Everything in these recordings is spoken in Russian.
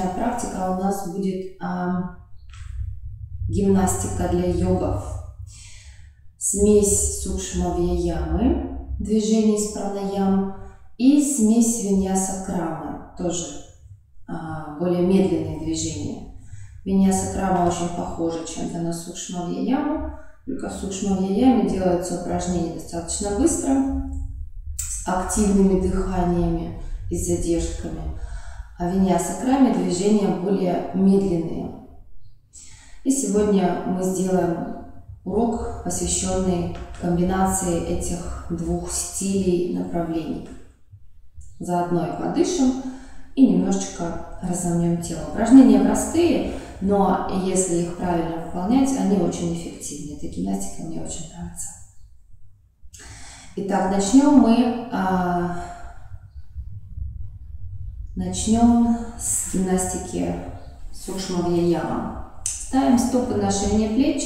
сегодняшняя практика у нас будет гимнастика для йогов. Смесь сукшма-вьяямы, движений из пранаям, и смесь виньяса-крамы, тоже более медленные движения. Виньяса-крама очень похожа чем-то на сукшма-вьяяму, только в сукшма-вьяяме делаются упражнения достаточно быстро, с активными дыханиями и с задержками, а в виньяса-краме движения более медленные. И сегодня мы сделаем урок, посвященный комбинации этих двух стилей направлений. Заодно и подышим, и немножечко разомнем тело. Упражнения простые, но если их правильно выполнять, они очень эффективны. Эта гимнастика мне очень нравится. Итак, начнем с гимнастики сукшма-вьяяма. Ставим стопы на ширине плеч,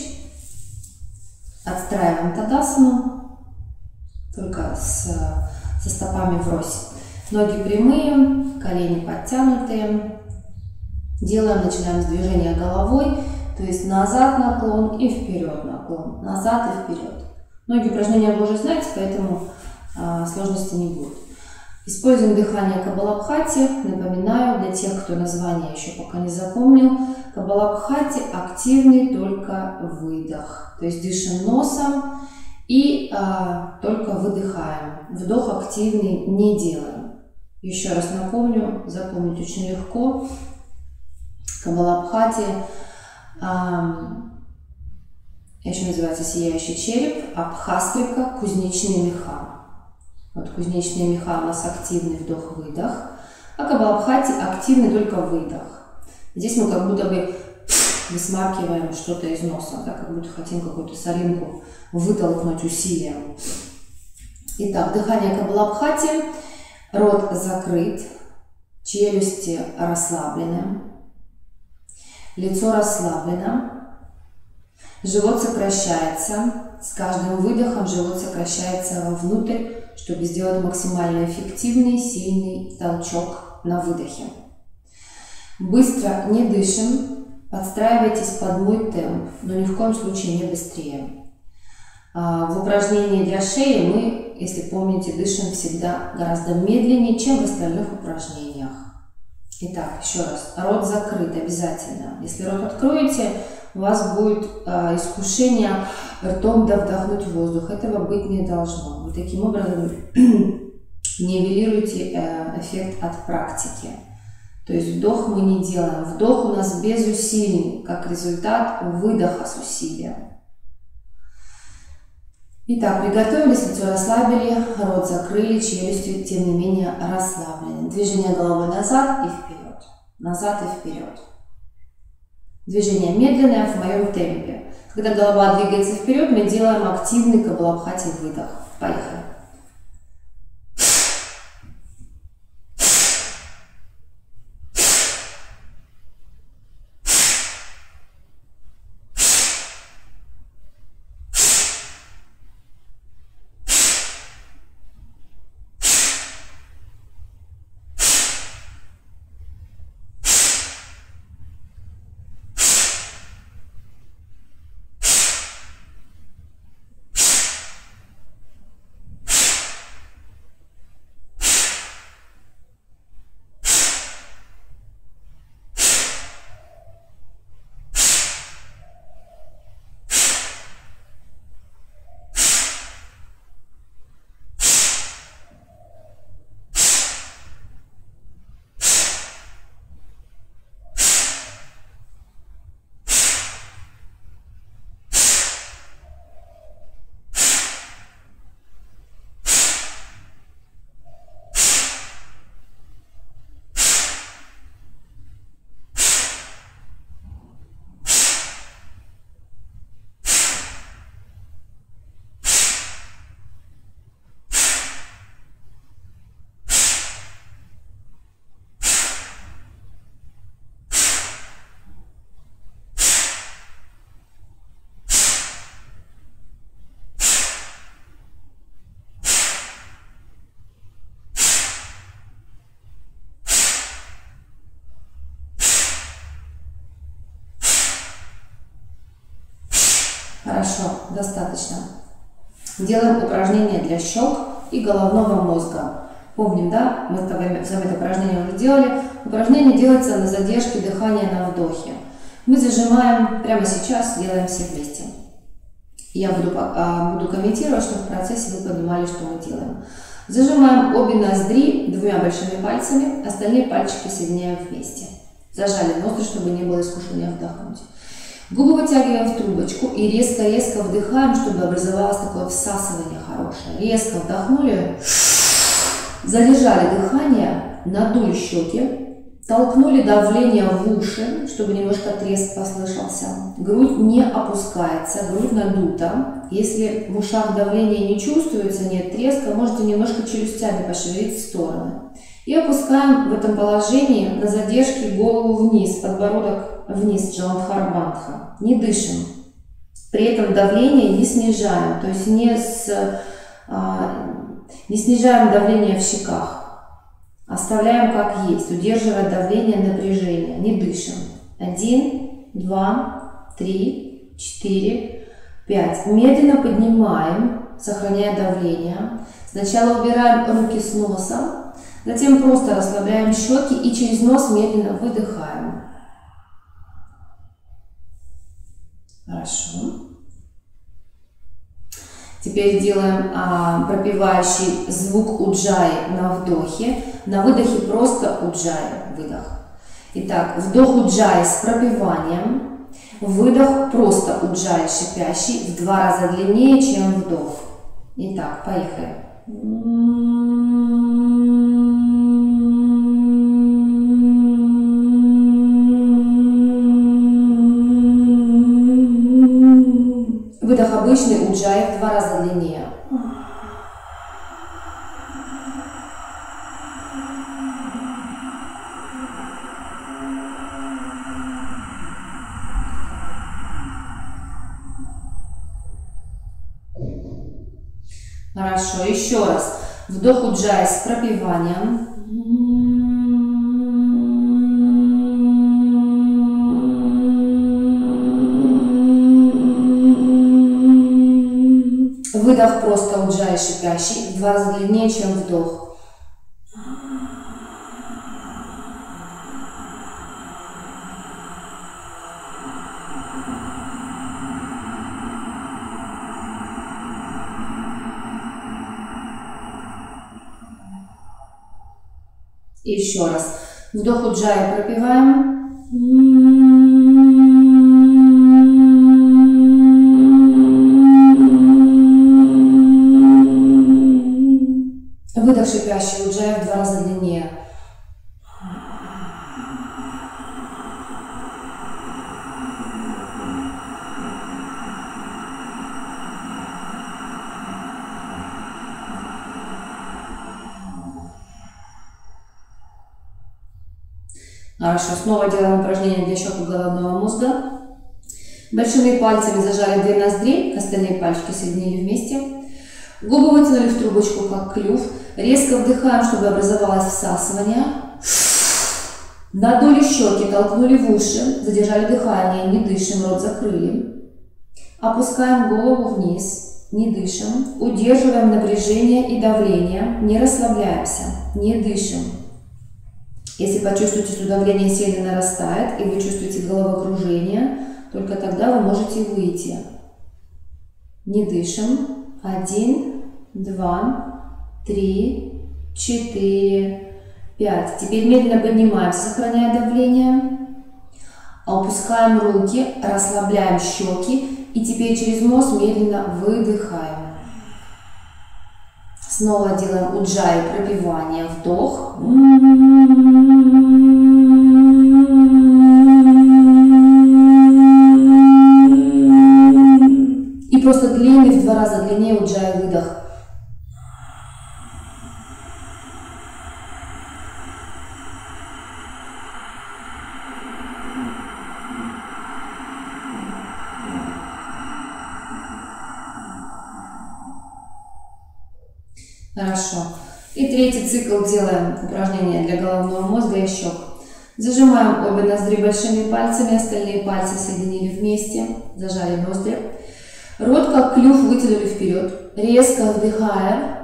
отстраиваем тадасану, только со стопами врозь. Ноги прямые, колени подтянутые. Начинаем с движения головой, то есть назад наклон и вперед наклон, назад и вперед. Многие упражнения вы уже знаете, поэтому сложности не будет. Используем дыхание Капалабхати. Напоминаю, для тех, кто название еще пока не запомнил, Капалабхати активный только выдох. То есть дышим носом и только выдыхаем. Вдох активный не делаем. Еще раз напомню, запомнить очень легко. Капалабхати еще называется сияющий череп, абхастрика, кузнечные меха. Вот кузнечные меха у нас активный вдох-выдох, а Капалабхати активный только выдох. Здесь мы как будто бы высмаркиваем что-то из носа, да, как будто хотим какую-то солинку вытолкнуть усилием. Итак, дыхание Капалабхати, рот закрыт, челюсти расслаблены, лицо расслаблено, живот сокращается, с каждым выдохом живот сокращается вовнутрь, чтобы сделать максимально эффективный, сильный толчок на выдохе. Быстро не дышим, подстраивайтесь под мой темп, но ни в коем случае не быстрее. В упражнении для шеи мы, если помните, дышим всегда гораздо медленнее, чем в остальных упражнениях. Итак, еще раз, рот закрыт обязательно. Если рот откроете, у вас будет искушение ртом вдохнуть воздух. Этого быть не должно. Вы таким образом нивелируете эффект от практики. То есть вдох мы не делаем. Вдох у нас без усилий, как результат выдоха с усилием. Итак, приготовились, лицо расслабили, рот закрыли, челюсти тем не менее расслаблены. Движение головой назад и вперед. Назад и вперед. Движение медленное в моем темпе. Когда голова двигается вперед, мы делаем активный Капалабхати выдох. Поехали. Хорошо, достаточно. Делаем упражнение для щек и головного мозга. Помним, да? Мы с вами это упражнение уже делали. Упражнение делается на задержке дыхания на вдохе. Мы зажимаем прямо сейчас, делаем все вместе. Я буду комментировать, чтобы в процессе вы понимали, что мы делаем. Зажимаем обе ноздри двумя большими пальцами, остальные пальчики соединяем вместе. Зажали ноздри, чтобы не было искушения вдохнуть. Губы вытягиваем в трубочку и резко-резко вдыхаем, чтобы образовалось такое всасывание хорошее. Резко вдохнули, задержали дыхание, надули щеки, толкнули давление в уши, чтобы немножко треск послышался. Грудь не опускается, грудь надута. Если в ушах давление не чувствуется, нет треска, можете немножко челюстями пошевелить в стороны. И опускаем в этом положении на задержке голову вниз, подбородок вниз, Джаландхар-бандха. Не дышим. При этом давление не снижаем, то есть не снижаем давление в щеках. Оставляем как есть, удерживая давление, напряжение. Не дышим. 1, 2, 3, 4, 5. Медленно поднимаем, сохраняя давление. Сначала убираем руки с носа, затем просто расслабляем щеки и через нос медленно выдыхаем. Хорошо. Теперь делаем пропевающий звук уджаи на вдохе. На выдохе просто уджаи, выдох. Итак, вдох уджаи с пропеванием, выдох просто уджаи шипящий, в 2 раза длиннее, чем вдох. Итак, поехали. Выдох обычный, уджаи в 2 раза длиннее. Хорошо, еще раз. Вдох уджаи с пропеванием. Выдох просто уджаи шипящий, в 2 раза длиннее, чем вдох. И еще раз. Вдох уджаи пропеваем. Выдох шипящий уджаи в 2 раза длиннее. Хорошо, снова делаем упражнение для щек и головного мозга. Большими пальцами зажали 2 ноздри, остальные пальчики соединили вместе. Губы вытянули в трубочку, как клюв. Резко вдыхаем, чтобы образовалось всасывание. Надули щеки, толкнули в уши, задержали дыхание, не дышим, рот закрыли. Опускаем голову вниз, не дышим. Удерживаем напряжение и давление, не расслабляемся, не дышим. Если почувствуете, что давление сильно нарастает и вы чувствуете головокружение, только тогда вы можете выйти. Не дышим. 1, 2, 3, 4, 5. Теперь медленно поднимаемся, сохраняя давление. Опускаем руки, расслабляем щеки и теперь через нос медленно выдыхаем. Снова делаем уджаи, пропевание, вдох. И просто длинный, в 2 раза длиннее уджаи, выдох. Хорошо. И третий цикл делаем упражнение для головного мозга и щек. Зажимаем обе ноздри большими пальцами, остальные пальцы соединили вместе, зажали ноздри. Рот как клюв вытянули вперед. Резко вдыхаем.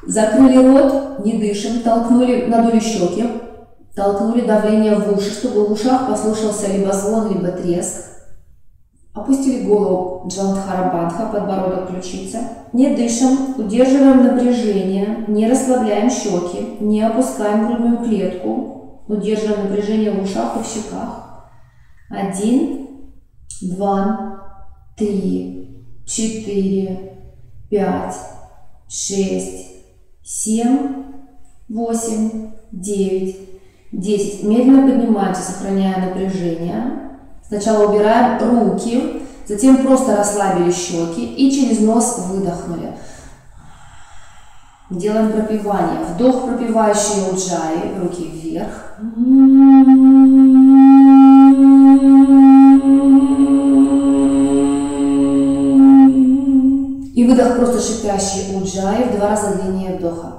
Закрыли рот, не дышим. Толкнули, надули щеки. Толкнули давление в уши, чтобы в ушах послушался либо звон, либо треск. Опустили голову Джаландхара-бандха, подбородок, ключица. Не дышим, удерживаем напряжение, не расслабляем щеки, не опускаем грудную клетку, удерживаем напряжение в ушах и в щеках. 1, 2, 3, 4, 5, 6, 7, 8, 9, 10. Медленно поднимаемся, сохраняя напряжение. Сначала убираем руки, затем просто расслабили щеки и через нос выдохнули. Делаем пропевание. Вдох, пропевающий уджаи, руки вверх. И выдох просто шипящий уджаи в 2 раза длиннее вдоха.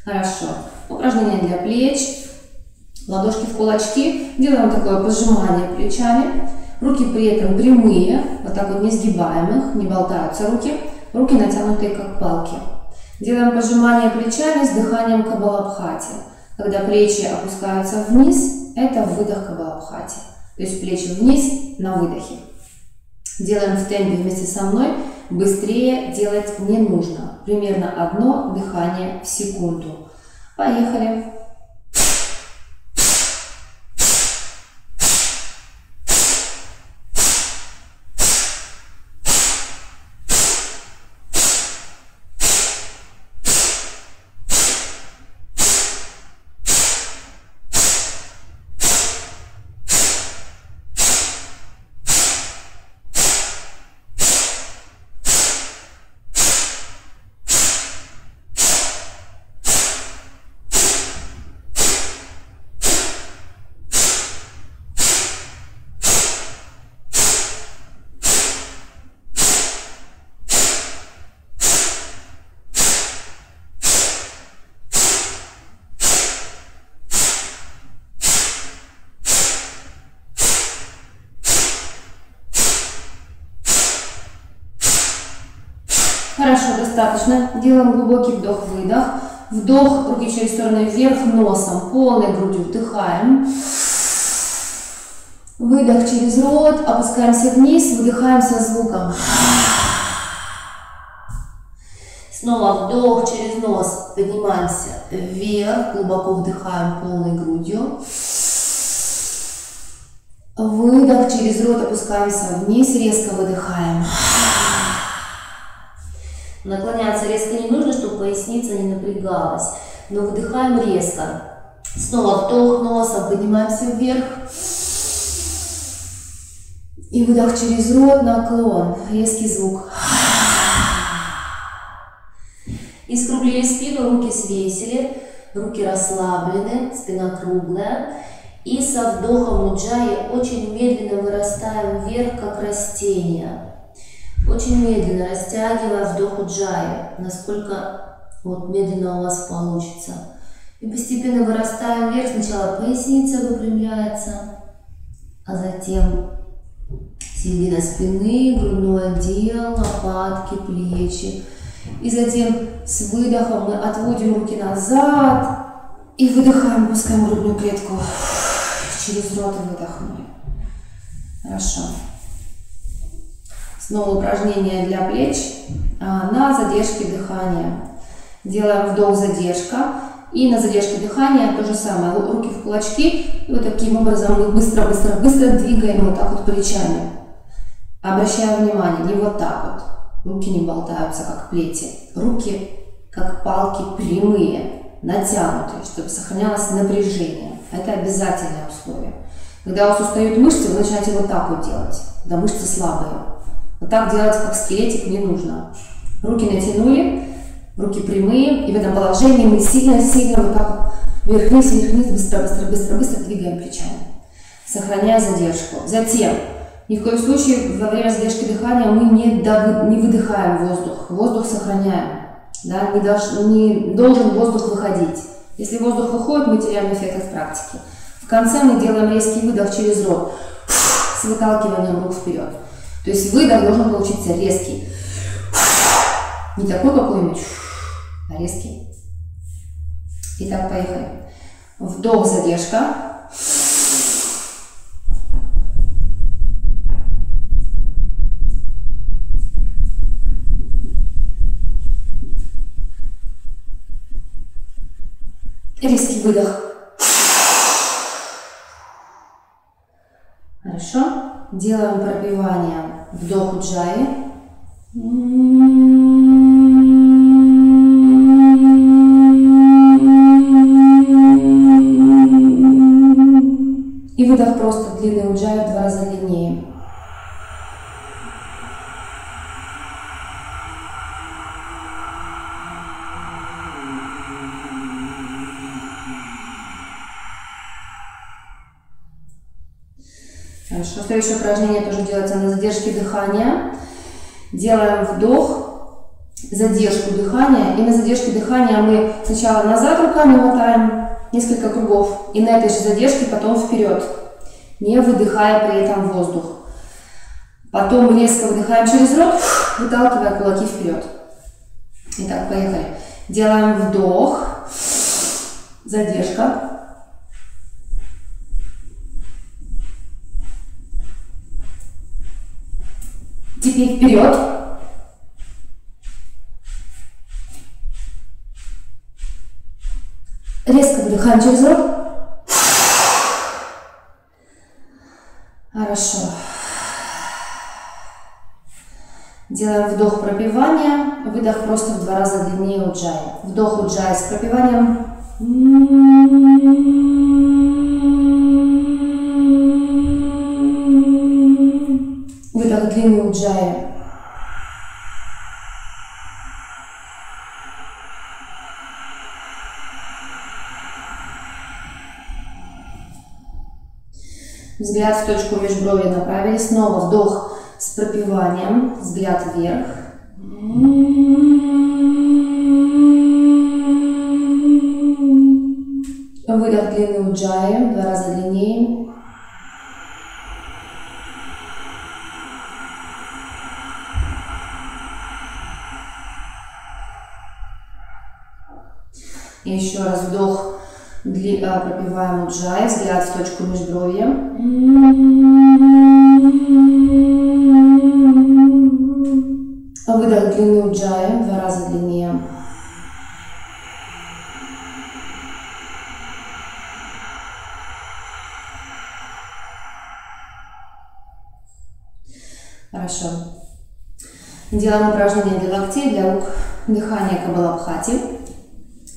Хорошо. Упражнение для плеч. Ладошки в кулачки. Делаем такое пожимание плечами. Руки при этом прямые, вот так вот не сгибаемых, не болтаются руки. Руки натянутые как палки. Делаем пожимание плечами с дыханием Капалабхати. Когда плечи опускаются вниз, это выдох Капалабхати. То есть плечи вниз на выдохе. Делаем в темпе вместе со мной. Быстрее делать не нужно. Примерно 1 дыхание в секунду. Поехали. Хорошо, достаточно. Делаем глубокий вдох-выдох. Вдох, руки через стороны вверх, носом, полной грудью вдыхаем. Выдох через рот, опускаемся вниз, выдыхаем со звуком. Снова вдох через нос, поднимаемся вверх, глубоко вдыхаем полной грудью. Выдох через рот, опускаемся вниз, резко выдыхаем. Наклоняться резко не нужно, чтобы поясница не напрягалась, но выдыхаем резко. Снова вдох носом, поднимаемся вверх. И выдох через рот, наклон, резкий звук. И скруглили спину, руки свесили, руки расслаблены, спина круглая. И со вдохом уджаи очень медленно вырастаем вверх, как растение. Очень медленно растягивая вдох уджаи, насколько вот медленно у вас получится. И постепенно вырастаем вверх. Сначала поясница выпрямляется, а затем середина спины, грудной отдел, лопатки, плечи. И затем с выдохом мы отводим руки назад и выдыхаем, пускаем грудную клетку. Через рот и выдохнули. Хорошо. Снова упражнение для плеч на задержке дыхания. Делаем вдох-задержка. И на задержке дыхания то же самое. Руки в кулачки. И вот таким образом мы быстро двигаем вот так вот плечами. Обращаем внимание, не вот так вот. Руки не болтаются, как плети. Руки, как палки, прямые, натянутые, чтобы сохранялось напряжение. Это обязательное условие. Когда у вас устают мышцы, вы начинаете вот так вот делать. Когда мышцы слабые. Вот так делать, как скелетик, не нужно. Руки натянули, руки прямые. И в этом положении мы сильно вот так вверх-вниз, быстро двигаем плечами. Сохраняя задержку. Затем Ни в коем случае во время задержки дыхания мы не выдыхаем воздух. Воздух сохраняем. Да? Не должен воздух выходить. Если воздух выходит, мы теряем эффект от практики. В конце мы делаем резкий выдох через рот с выталкиванием рук вперед. То есть выдох должен получиться резкий. Не такой какой-нибудь, а резкий. Итак, поехали. Вдох, задержка. Резкий выдох. Хорошо. Делаем пропевание. Вдох уджаи. И выдох просто длинный уджаи в 2 раза длиннее. Хорошо. Следующее упражнение тоже делается на задержке дыхания. Делаем вдох, задержку дыхания. И на задержке дыхания мы сначала назад руками мотаем несколько кругов. И на этой же задержке потом вперед, не выдыхая при этом воздух. Потом резко выдыхаем через рот, выталкивая кулаки вперед. Итак, поехали. Делаем вдох, задержка. Теперь вперед. Резко выдыхаем через рот. Хорошо. Делаем вдох пропевания, выдох просто в 2 раза длиннее уджаи. Вдох уджаи с пропеванием. Выдох длинный уджаи. Взгляд в точку межбровья направили. Снова вдох с пропеванием. Взгляд вверх. Выдох длинный уджаи. 2 раза длиннее. И еще раз вдох. Пропеваем уджаи, взгляд в точку межбровья. Выдох длинный уджаи, 2 раза длиннее. Хорошо. Делаем упражнение для локтей, для рук. Дыхание Капалабхати.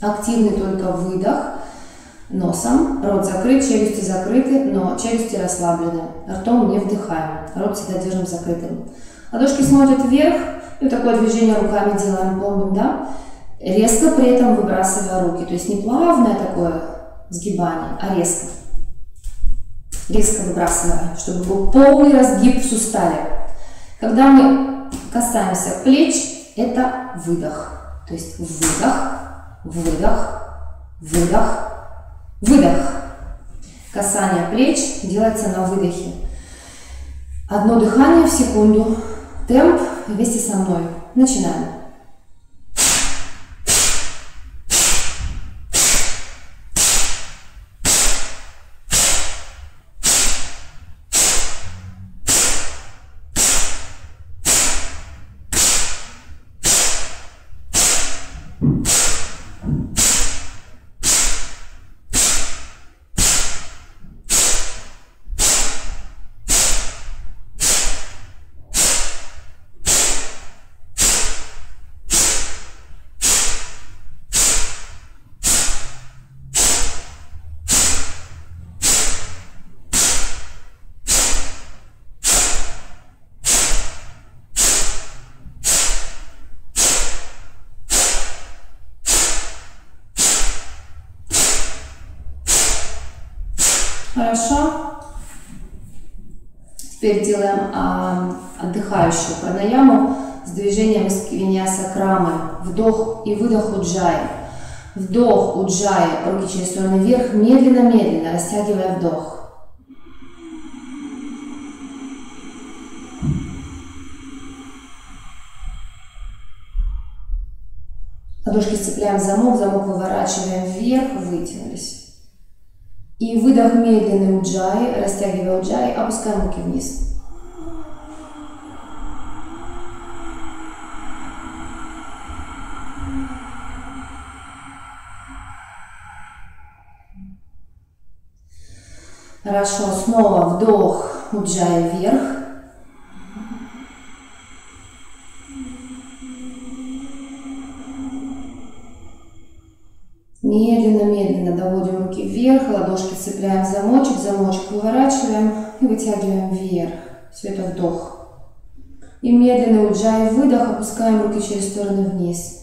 Активный только выдох носом, рот закрыт, челюсти закрыты, но челюсти расслаблены. Ртом не вдыхаем, рот всегда держим закрытым. Ладошки смотрят вверх, и вот такое движение руками делаем, помним, да? Резко при этом выбрасывая руки, то есть не плавное такое сгибание, а резко. Резко выбрасывая, чтобы был полный разгиб в суставе. Когда мы касаемся плеч, это выдох. То есть выдох, выдох, выдох, выдох. Касание плеч делается на выдохе. Одно дыхание в секунду. Темп вместе со мной. Начинаем. Хорошо. Теперь делаем отдыхающую пранаяму с движением из виньяса крамы. Вдох и выдох уджаи. Вдох уджаи, руки через стороны вверх, медленно-медленно, растягивая вдох. Ладошки сцепляем в замок, замок выворачиваем вверх, вытянулись. И выдох медленный уджаи, растягивая уджаи, опускаем руки вниз. Хорошо, снова вдох, уджаи вверх. Медленно-медленно доводим руки вверх, ладошки цепляем в замочек, замочек выворачиваем и вытягиваем вверх. Все это вдох. И медленный уджаи выдох, опускаем руки через стороны вниз.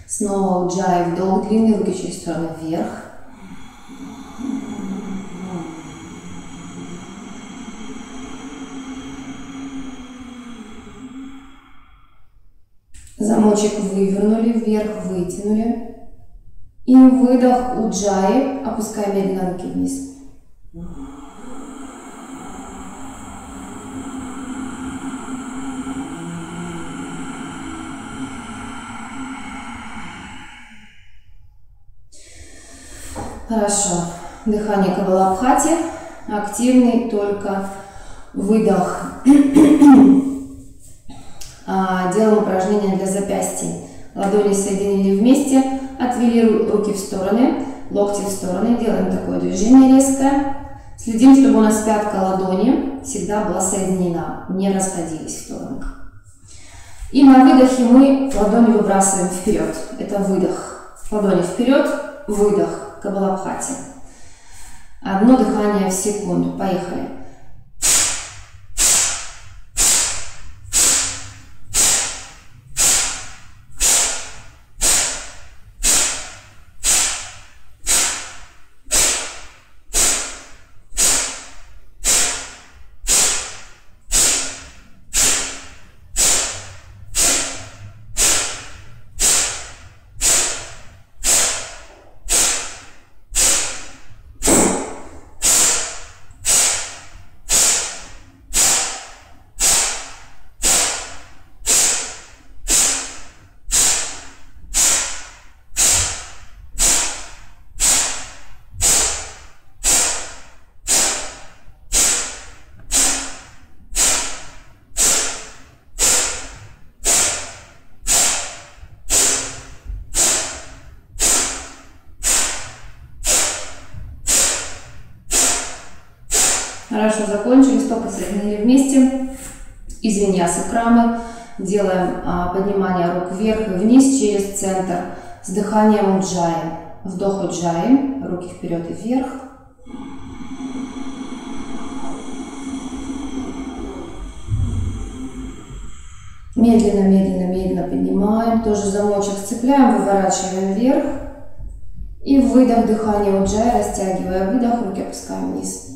Снова уджаи, вдох, длинные руки через стороны вверх. Замочек вывернули, вверх вытянули. И выдох уджаи, опускаем медленно руки вниз. Хорошо. Дыхание Капалабхати. Активный только выдох. Делаем упражнение для запястья. Ладони соединили вместе, отвели руки в стороны, локти в стороны. Делаем такое движение резкое. Следим, чтобы у нас пятка ладони всегда была соединена, не расходились в стороны. И на выдохе мы ладони выбрасываем вперед. Это выдох. Ладони вперед, выдох. Капалабхати. Одно дыхание в секунду. Поехали. Хорошо, закончили, стопы соединили вместе. Из виньяса крамы делаем поднимание рук вверх и вниз через центр с дыханием уджаи. Вдох уджаи, руки вперед и вверх. Медленно, медленно, медленно поднимаем. Тоже замочек сцепляем, выворачиваем вверх. И выдох, дыхание уджаи, растягивая выдох, руки опускаем вниз.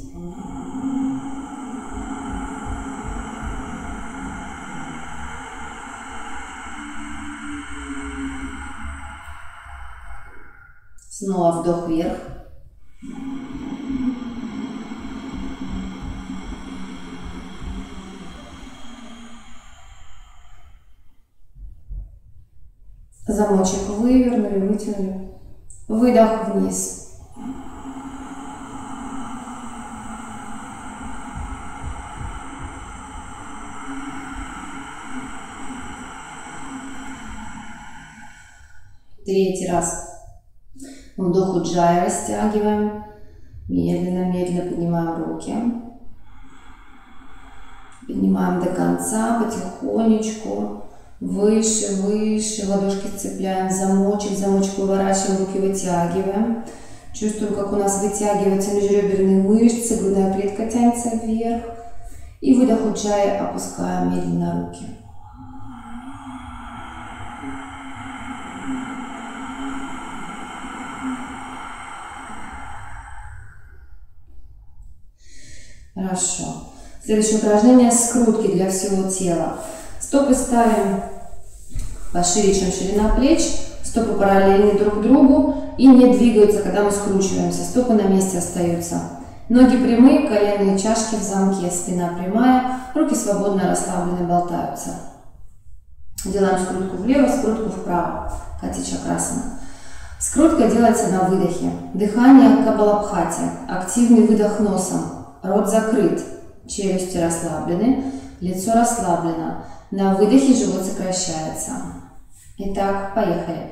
Снова вдох вверх. Замочек вывернули, вытянули. Выдох вниз. Третий раз. Вдох уджаи растягиваем. Медленно, медленно поднимаем руки. Поднимаем до конца, потихонечку. Выше, выше. Ладошки цепляем в замочек. Замочек выворачиваем, руки вытягиваем. Чувствуем, как у нас вытягиваются межреберные мышцы. Грудная клетка тянется вверх. И выдох Уджая, опускаем медленно руки. Хорошо. Следующее упражнение — скрутки для всего тела. Стопы ставим пошире, чем ширина плеч. Стопы параллельны друг другу и не двигаются, когда мы скручиваемся. Стопы на месте остаются. Ноги прямые, коленные чашки в замке, спина прямая, руки свободно расслаблены, болтаются. Делаем скрутку влево, скрутку вправо. Кати Чакрасана. Скрутка делается на выдохе. Дыхание Капалабхати. Активный выдох носом. Рот закрыт. Челюсти расслаблены. Лицо расслаблено. На выдохе живот сокращается. Итак, поехали.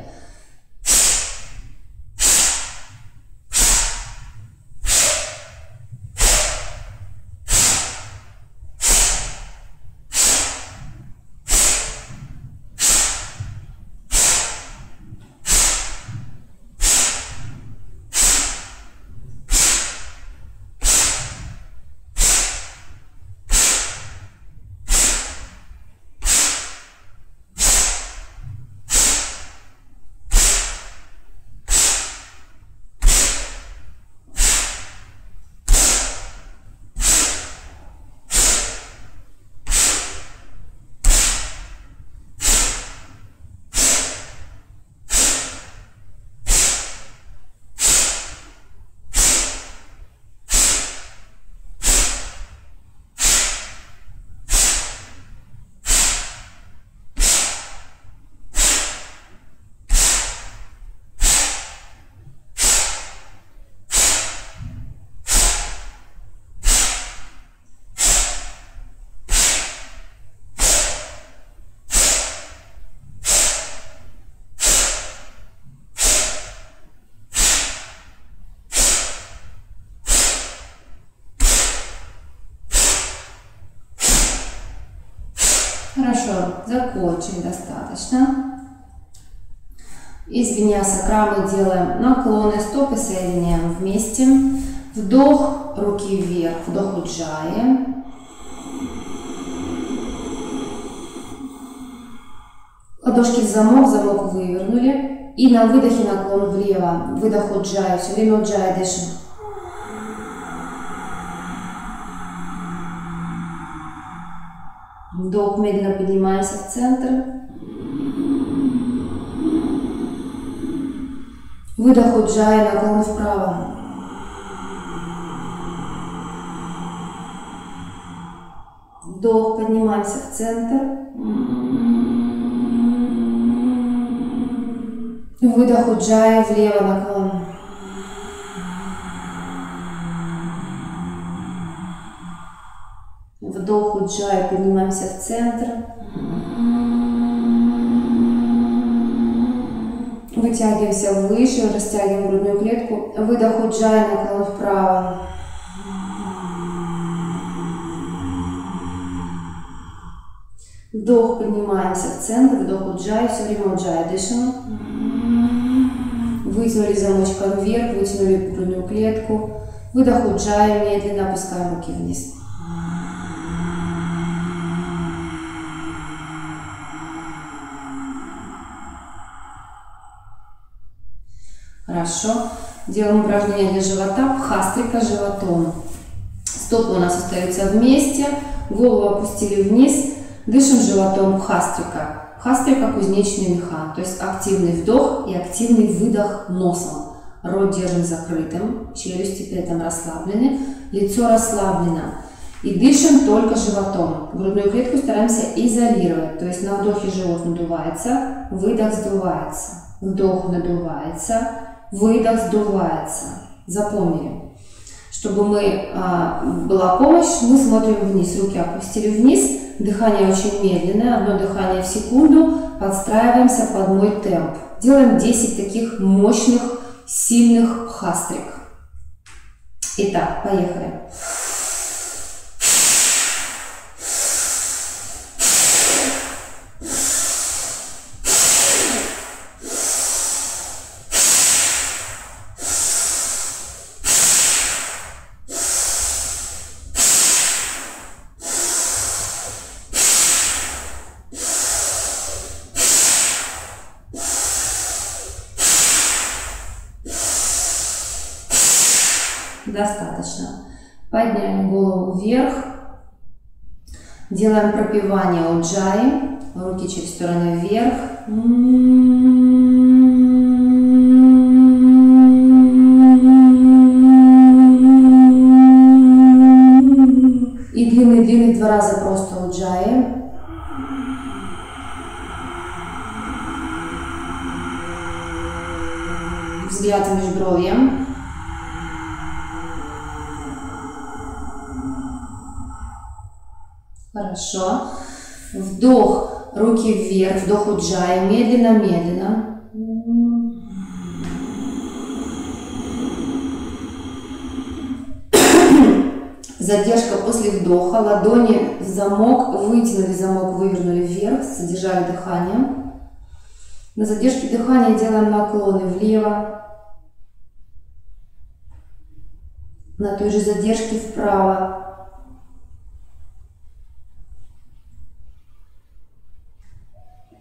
Хорошо, закончим достаточно. Из виньяса мы делаем наклоны, стопы соединяем вместе. Вдох, руки вверх, вдох Уджая. Ладошки в замок, замок вывернули. И на выдохе наклон влево. Выдох Уджая, все время Уджая дышим. Вдох, медленно поднимаемся в центр. Выдох Уджая, наклон вправо. Вдох, поднимаемся в центр. Выдох Уджая, влево наклон. Вдох Уджая, поднимаемся в центр. Вытягиваемся выше, растягиваем грудную клетку. Выдох Уджая, наклон вправо. Вдох, поднимаемся в центр. Вдох Уджая, все время Уджая дышим. Вытянули замочком вверх, вытянули грудную клетку. Выдох Уджая, медленно опускаем руки вниз. Хорошо. Делаем упражнение для живота. Бхастрика животом. Стопы у нас остаются вместе. Голову опустили вниз. Дышим животом. Бхастрика. Бхастрика — кузнечный меха. То есть активный вдох и активный выдох носом. Рот держим закрытым. Челюсти при этом расслаблены. Лицо расслаблено. И дышим только животом. Грудную клетку стараемся изолировать. То есть на вдохе живот надувается. Выдох сдувается. Вдох надувается. Выдох сдувается. Запомнили. Чтобы была помощь, мы смотрим вниз. Руки опустили вниз. Дыхание очень медленное. Одно дыхание в секунду. Подстраиваемся под мой темп. Делаем 10 таких мощных, сильных бхастрик. Итак, поехали. Достаточно. Подняли голову вверх. Делаем пропевание уджаи. Руки через стороны вверх. И длинный-длинный 2 раза просто уджаи. Взгляд в межбровье. Хорошо. Вдох, руки вверх, вдох уджаи, медленно-медленно. Задержка после вдоха, ладони в замок, вытянули замок, вывернули вверх, задержали дыхание. На задержке дыхания делаем наклоны влево, на той же задержке вправо.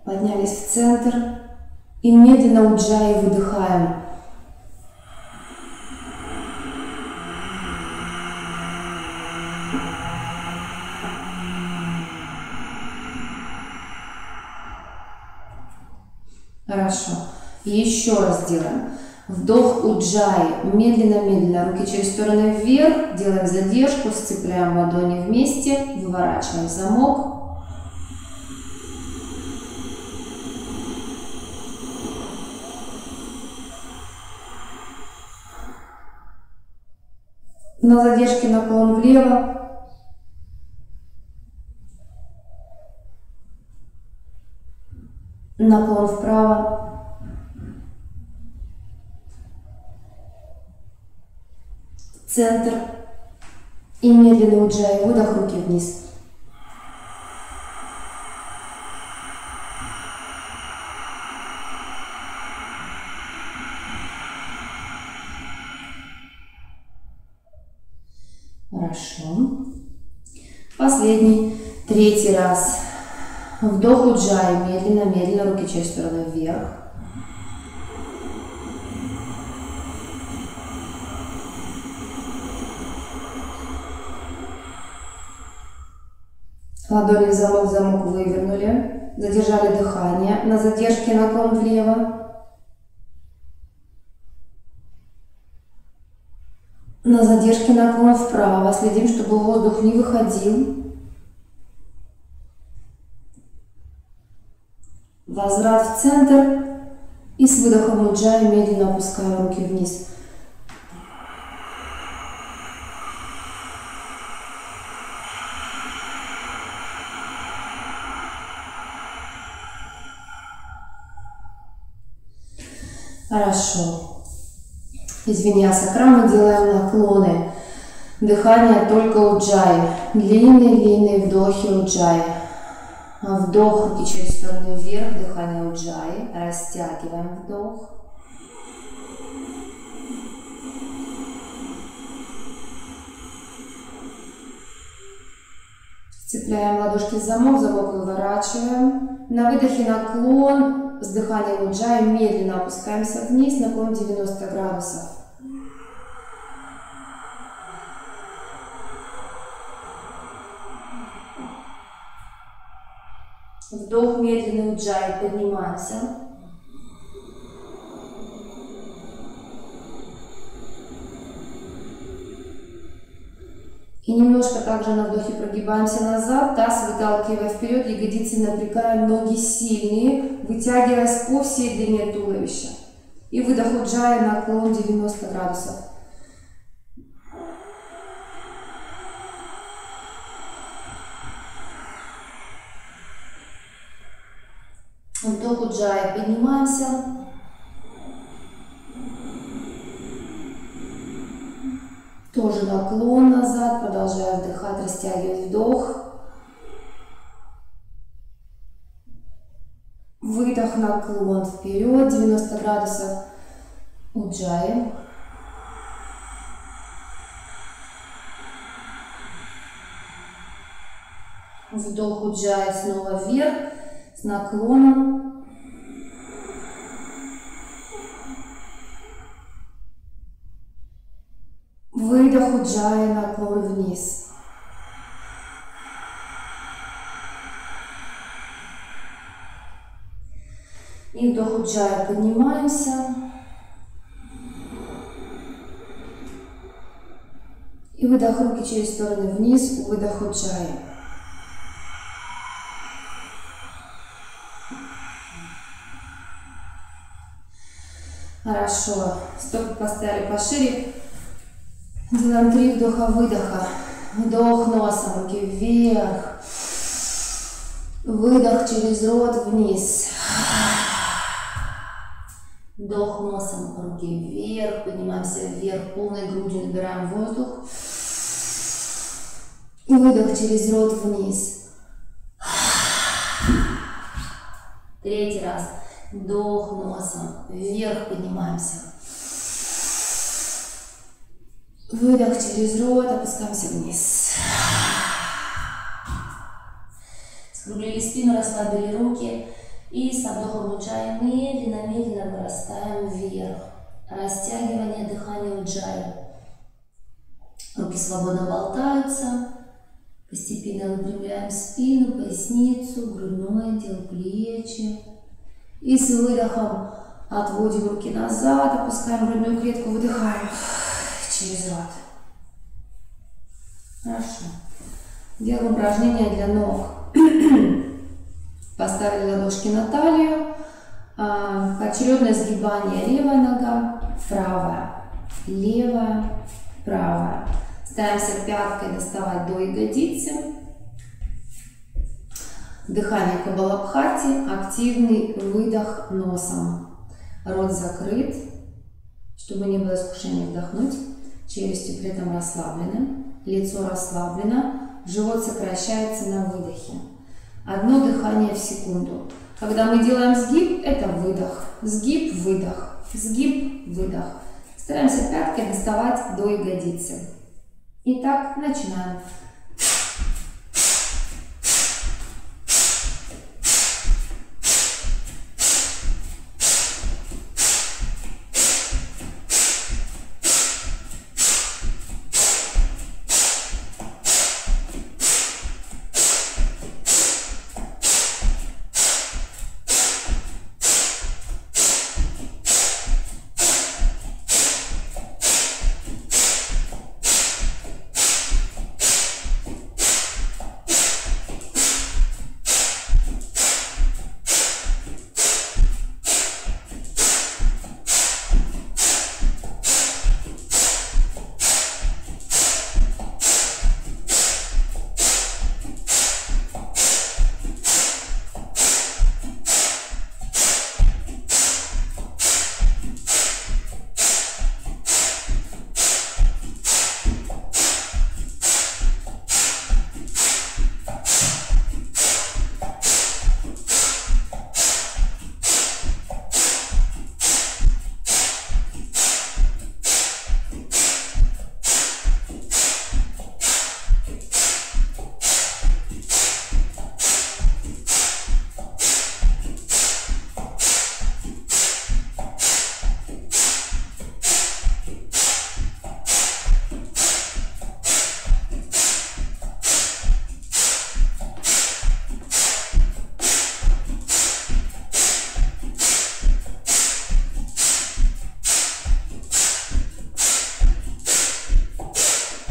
Поднялись в центр и медленно уджаи выдыхаем. Хорошо. И еще раз делаем. Вдох уджаи. Медленно-медленно. Руки через стороны вверх. Делаем задержку. Сцепляем ладони вместе. Выворачиваем замок. На задержке наклон влево. Наклон вправо. Центр. И медленно уджаи. Выдох, руки вниз. Хорошо. Последний, 3-й раз. Вдох уджаи, медленно-медленно, руки через стороны вверх. Ладони в замок, замок вывернули. Задержали дыхание. На задержке наклон влево. На задержке наклон вправо. Следим, чтобы воздух не выходил. Возврат в центр. И с выдохом уджаи медленно опускаем руки вниз. Хорошо. Из виньясакрама делаем наклоны. Дыхание только уджаи. Длинные-длинные вдохи уджаи. Вдох, руки через стороны вверх, дыхание уджаи. Растягиваем вдох. Сцепляем ладошки в замок, замок выворачиваем. На выдохе наклон. С дыханием уджаи медленно опускаемся вниз, наклон 90 градусов. Вдох, медленный уджаи, поднимаемся. И немножко также на вдохе прогибаемся назад, таз выталкивая вперед, ягодицы напрягаем, ноги сильные, вытягиваясь по всей длине туловища. И выдох уджаи, наклон 90 градусов. Вдох уджаи, поднимаемся. Тоже наклон назад, продолжаю вдыхать, растягивать вдох. Выдох, наклон вперед, 90 градусов. Уджаи. Вдох уджаи, снова вверх, с наклоном. Выдох Уджая, наклон вниз. И вдох Уджая, поднимаемся. И выдох, руки через стороны вниз, выдох Уджая. Хорошо. Стопы поставили пошире. Делаем 3 вдоха-выдоха. Вдох носом, руки вверх. Выдох через рот вниз. Вдох носом, руки вверх. Поднимаемся вверх, полной грудью набираем воздух. И выдох через рот вниз. 3 раз. Вдох носом, вверх поднимаемся. Выдох через рот, опускаемся вниз. Скруглили спину, расслабили руки. И с вдохом Уджая медленно-медленно вырастаем вверх. Растягивание дыхания Уджая. Руки свободно болтаются. Постепенно выпрямляем спину, поясницу, грудной отдел, плечи. И с выдохом отводим руки назад, опускаем грудную клетку, выдыхаем через рот. Хорошо. Делаем упражнение для ног. Поставили ладошки на талию. Поочередное сгибание. Левая нога, правая. Левая, правая. Стараемся пяткой доставать до ягодицы. Дыхание Капалабхати, активный выдох носом. Рот закрыт, чтобы не было искушения вдохнуть. Челюсти при этом расслаблены, лицо расслаблено, живот сокращается на выдохе. Одно дыхание в секунду. Когда мы делаем сгиб, это выдох. Сгиб, выдох. Сгиб, выдох. Стараемся пяткой доставать до ягодицы. Итак, начинаем.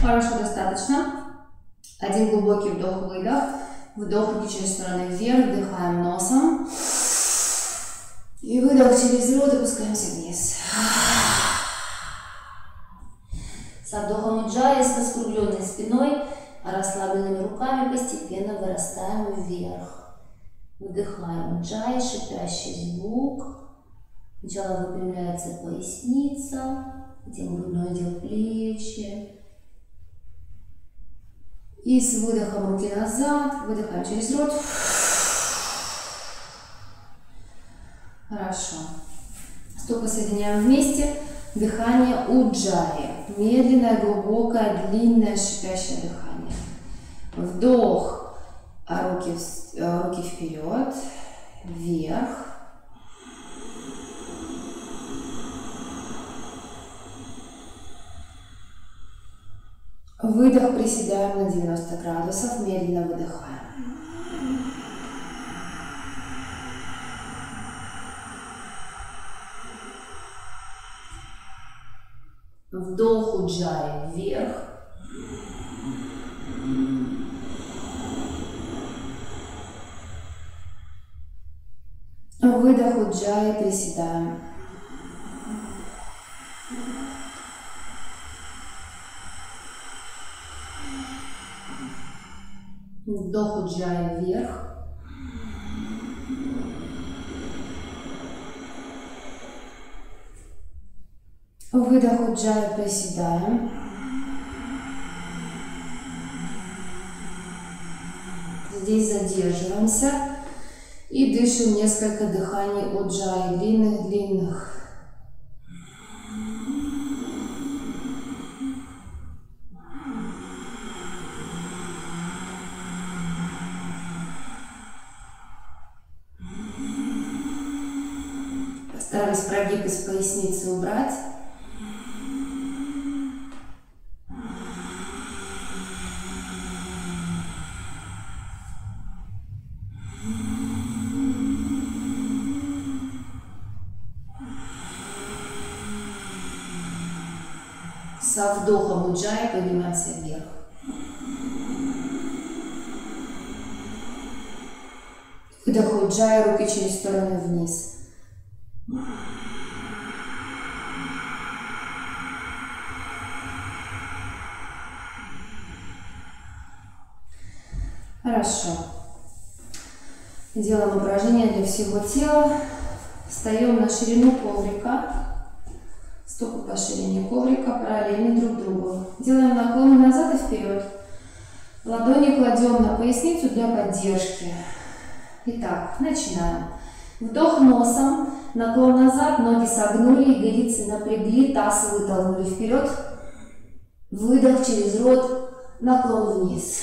Хорошо, достаточно. Один глубокий вдох-выдох. Вдох руки через стороны вверх, вдыхаем носом. И выдох через рот, опускаемся вниз. С вдохом Уджая, с раскругленной спиной, расслабленными руками постепенно вырастаем вверх. Вдыхаем Уджая, шипящий звук. Сначала выпрямляется поясница, затем грудной отдел, плечи. И с выдохом руки назад, выдыхаем через рот. Хорошо. Стопы соединяем вместе. Дыхание Уджая. Медленное, глубокое, длинное, шипящее дыхание. Вдох. Руки вперед, вверх. Выдох, приседаем на 90 градусов, медленно выдыхаем. Вдох уджай вверх. Выдох уджай, приседаем. Вдох уджай вверх. Выдох уджай, приседаем. Здесь задерживаемся и дышим несколько дыханий уджай, длинных-длинных. Постараюсь прогиб из поясницы убрать. Со вдохом уджай поднимаемся вверх. Выдох уджай, руки через стороны вниз. Хорошо. Делаем упражнение для всего тела. Встаем на ширину коврика. Стопы по ширине коврика параллельны друг другу. Делаем наклоны назад и вперед. Ладони кладем на поясницу для поддержки. Итак, начинаем. Вдох носом, наклон назад, ноги согнули, ягодицы напрягли, таз вытолкнули вперед. Выдох через рот, наклон вниз.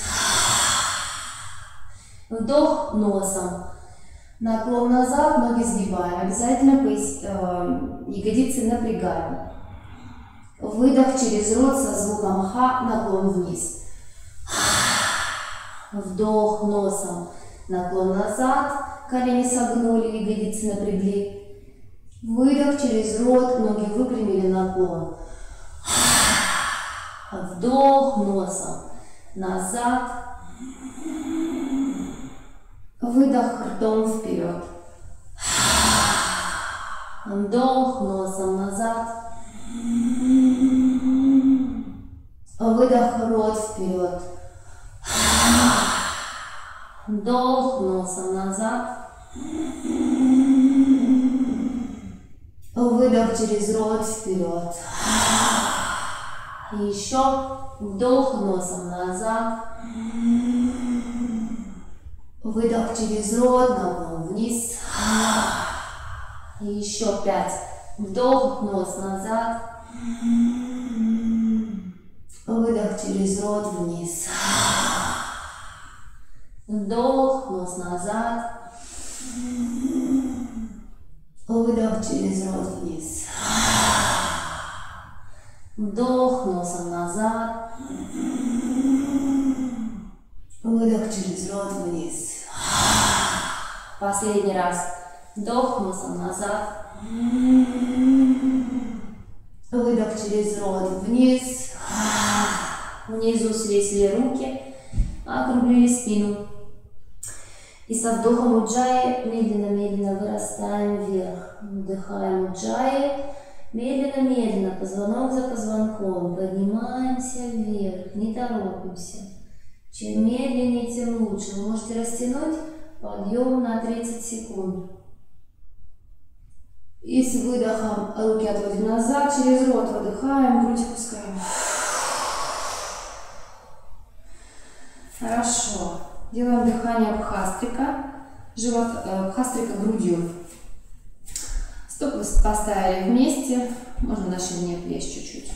Вдох носом. Наклон назад, ноги сгибаем. Обязательно ягодицы напрягаем. Выдох через рот со звуком ха, наклон вниз. Вдох носом. Наклон назад, колени согнули, ягодицы напрягли. Выдох через рот, ноги выпрямили, наклон. Вдох носом. Назад. Выдох ртом вперед. Вдох носом назад. Выдох рот вперед. Вдох носом назад. Выдох через рот вперед. И еще вдох носом назад. Выдох через рот, наклон вниз. И еще 5. Вдох, нос назад. Выдох через рот вниз. Вдох, нос назад. Выдох через рот вниз. Вдох носом назад. Выдох через рот вниз. Последний раз. Вдох носом назад. Выдох через рот вниз. Внизу свесили руки, округлили спину. И со вдохом уджаи медленно-медленно вырастаем вверх. Вдыхаем уджаи. Медленно-медленно, позвонок за позвонком, поднимаемся вверх, не торопимся. Чем медленнее, тем лучше. Вы можете растянуть подъем на 30 секунд. И с выдохом руки отводим назад, через рот выдыхаем, грудь опускаем. Хорошо. Делаем дыхание бхастрика. Живот бхастрика грудью. Стопы поставили вместе, можно на ширине плеч чуть-чуть.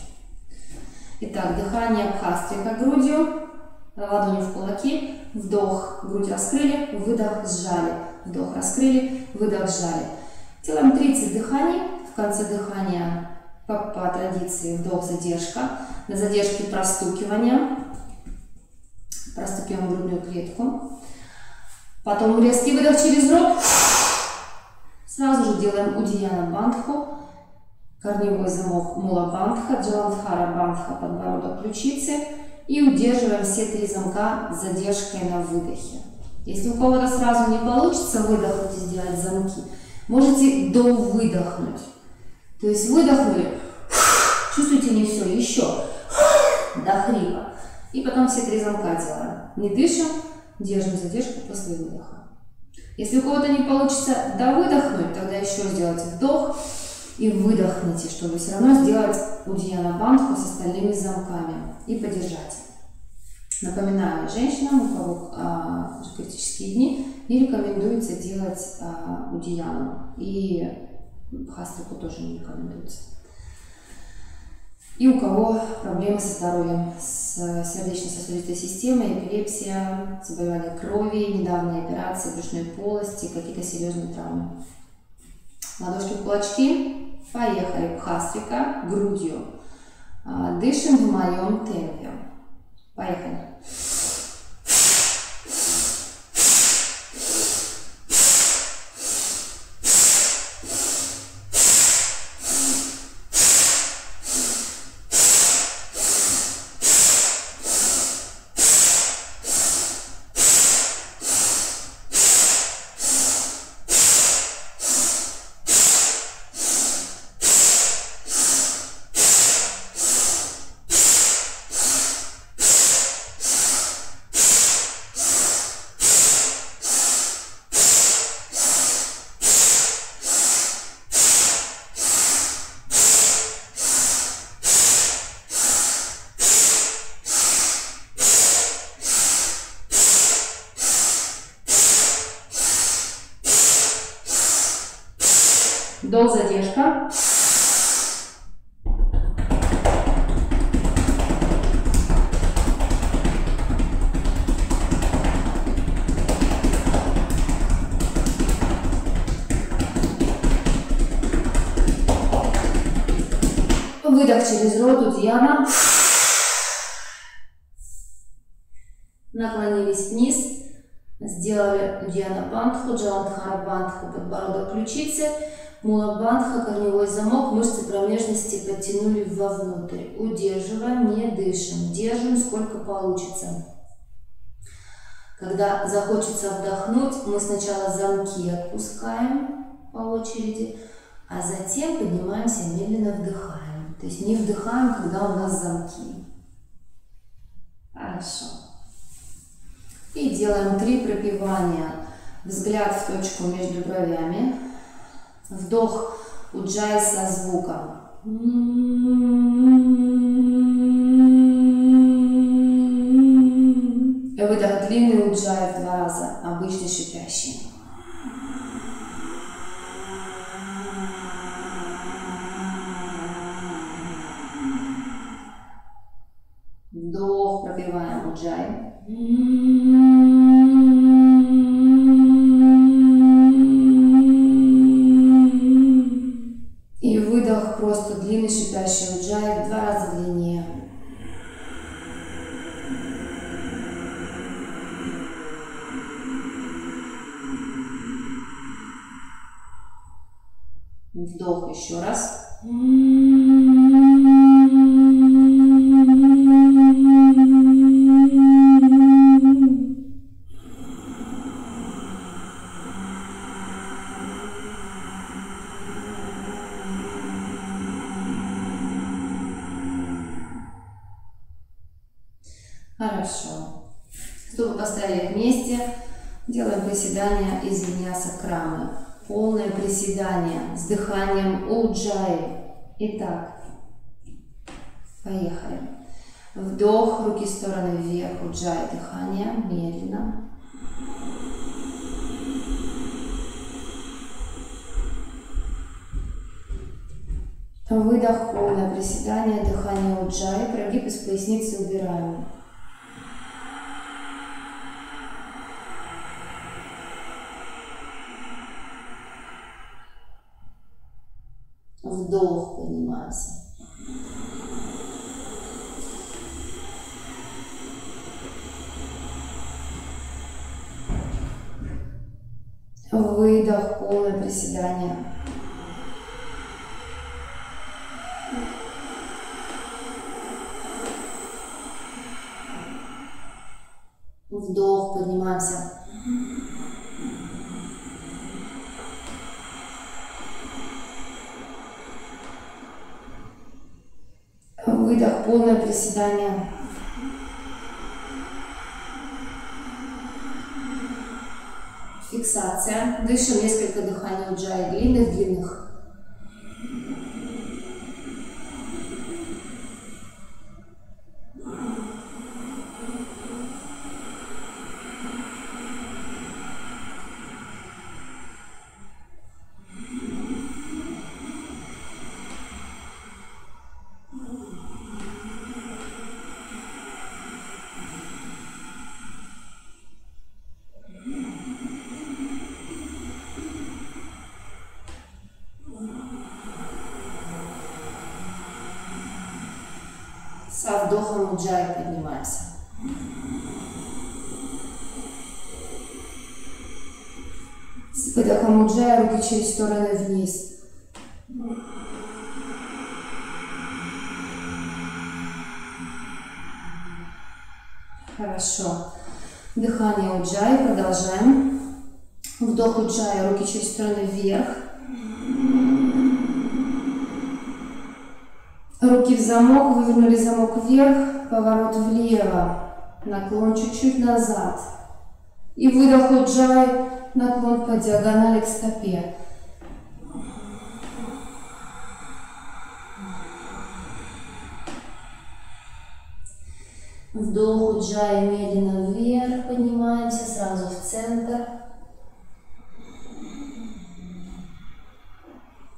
Итак, дыхание бхастрика грудью, ладони в кулаки, вдох, грудь раскрыли, выдох, сжали, вдох, раскрыли, выдох, сжали. Делаем 30 дыханий, в конце дыхания по традиции вдох, задержка. На задержке простукивание. Простукиваем грудную клетку. Потом резкий выдох через рот. Сразу же делаем Удияна Бандху. Корневой замок Мула Бандха, Джаландхара Бандха, подбородок, ключицы. И удерживаем все 3 замка с задержкой на выдохе. Если у кого-то сразу не получится выдохнуть и сделать замки, можете довыдохнуть. То есть выдохнули, чувствуете не все, еще до хрипа. И потом все 3 замка делаем. Не дышим, держим задержку после выдоха. Если у кого-то не получится довыдохнуть, тогда еще сделайте вдох и выдохните, чтобы все равно сделать Удияна Бандху с остальными замками и подержать. Напоминаю женщинам, у кого критические дни, не рекомендуется делать Удияну. И хастрику тоже не рекомендуется. И у кого проблемы со здоровьем, с сердечно-сосудистой системой, эпилепсия, заболевания крови, недавние операции брюшной полости, какие-то серьезные травмы. Ладошки в кулачки. Поехали. Бхастрика грудью. Дышим в моем темпе. Поехали. Вдох, задержка. Выдох через рот, Удияна. Наклонились вниз. Сделали Удияна Бандху, Джаландхара Бандху, подбородок, ключицы. Мула Бандха, корневой замок, мышцы промежности подтянули вовнутрь. Удерживаем, не дышим. Держим сколько получится. Когда захочется вдохнуть, мы сначала замки отпускаем по очереди, а затем поднимаемся, медленно вдыхаем. То есть не вдыхаем, когда у нас замки. Хорошо. И делаем 3 пропевания. Взгляд в точку между бровями. Вдох уджай со звуком. Выдох длинный уджай в 2 раза, обычный шипящий. Вдох, пропеваем уджай. И выдох просто длинный шипящий уджай в 2 раза длиннее. Вдох еще раз. Хорошо. Стопы поставили вместе. Делаем приседания из виньяса крамы. Полное приседание с дыханием уджаи. Итак, поехали. Вдох, руки в стороны вверх, уджаи, дыхание, медленно. Выдох, полное приседание, дыхание уджаи, прогиб из поясницы убираем. Вдох, поднимаемся. Выдох, полное приседание. Вдох, поднимаемся. Выдох, полное приседание. Фиксация. Дышим несколько дыханий уджая, длинных-длинных. Со вдохом уджая поднимаемся. С выдохом уджая руки через стороны вниз. Хорошо. Дыхание уджая. Продолжаем. Вдох уджая, руки через стороны вверх. Руки в замок, вывернули замок вверх, поворот влево, наклон чуть-чуть назад. И выдох уджай, наклон по диагонали к стопе. Вдох уджай, медленно вверх, поднимаемся сразу в центр.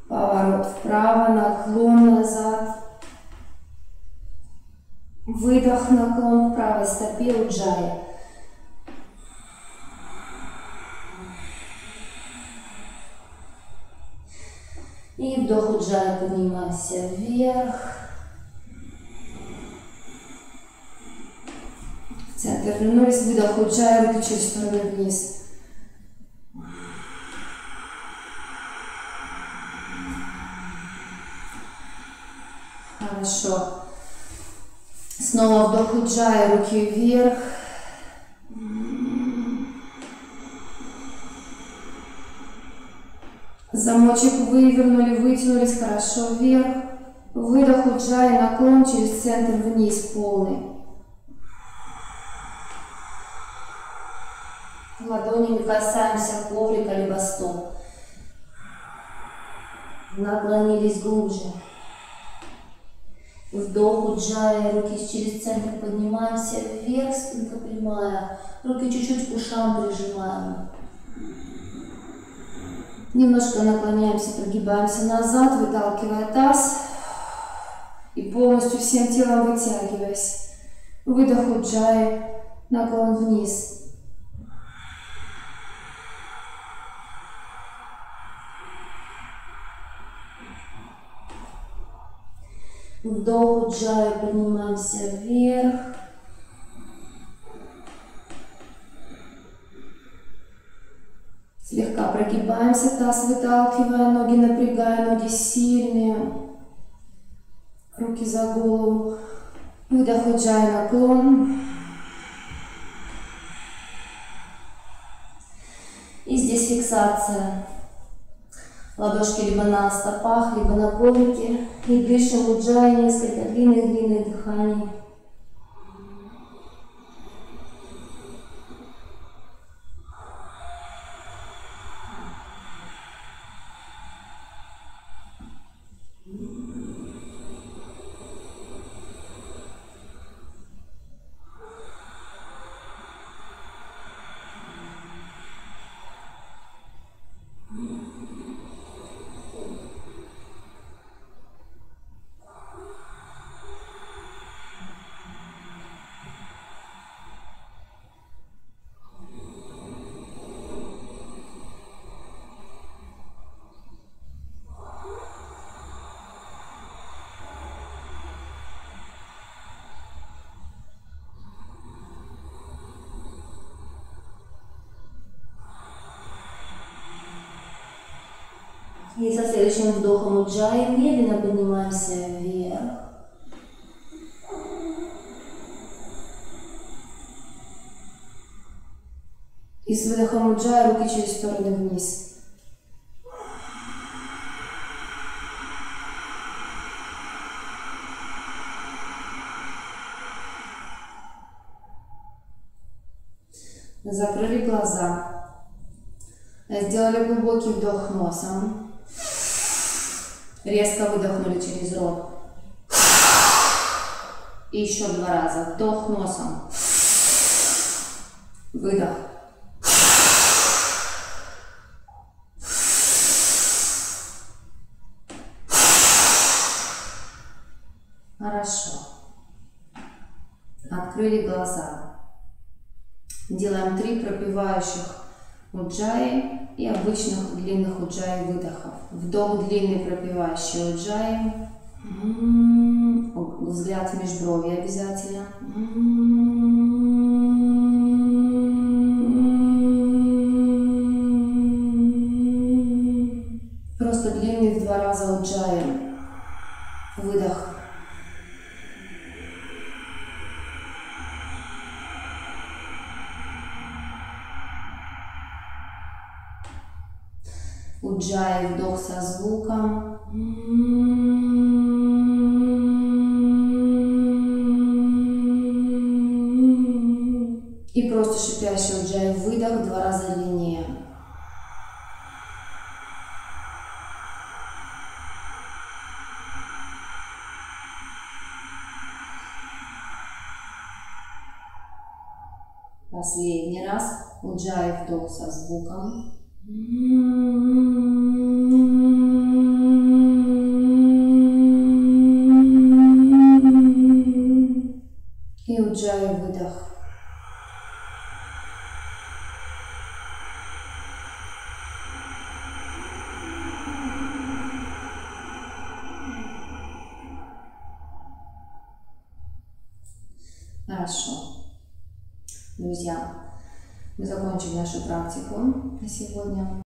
Поворот вправо, наклон назад. Выдох, наклон в правой стопе, уджая. И вдох уджая, поднимайся вверх. В центр вернулись, выдох уджая, руки через сторону вниз. Хорошо. Снова вдох уджая, руки вверх. Замочек вывернули, вытянулись хорошо вверх. Выдох уджая, наклон через центр вниз полный. Ладонями касаемся коврика либо стоп. Наклонились глубже. Вдох уджая, руки через центр поднимаемся вверх, спинка прямая. Руки чуть-чуть к ушам прижимаем. Немножко наклоняемся, прогибаемся назад, выталкивая таз. И полностью всем телом вытягиваясь. Выдох уджая, наклон вниз. Вдох уджая, поднимаемся вверх. Слегка прогибаемся, таз выталкивая, ноги напрягая, ноги сильные. Руки за голову. Выдох уджая, наклон. И здесь фиксация. Ладошки либо на стопах, либо на коврике. И дышим уджая, несколько длинных дыханий. И со следующим вдохом уджаи медленно поднимаемся вверх. И с выдохом уджаи руки через стороны вниз. Закрыли глаза. Сделали глубокий вдох носом. Резко выдохнули через рот. И еще 2 раза. Вдох носом. Выдох. Хорошо. Открыли глаза. Делаем 3 пропевающих уджаи и обычных длинных уджаи выдохов. Вдох длинный пропевающий уджаи. Взгляд в межброви обязательно. Просто длинный в 2 раза уджаи. Выдох. Уджаи, вдох со звуком. И просто шипящий уджаи, выдох, 2 раза длиннее. Последний раз. Уджаи, вдох со звуком. И уджаи, выдох. Хорошо. Друзья, мы закончили нашу практику на сегодня.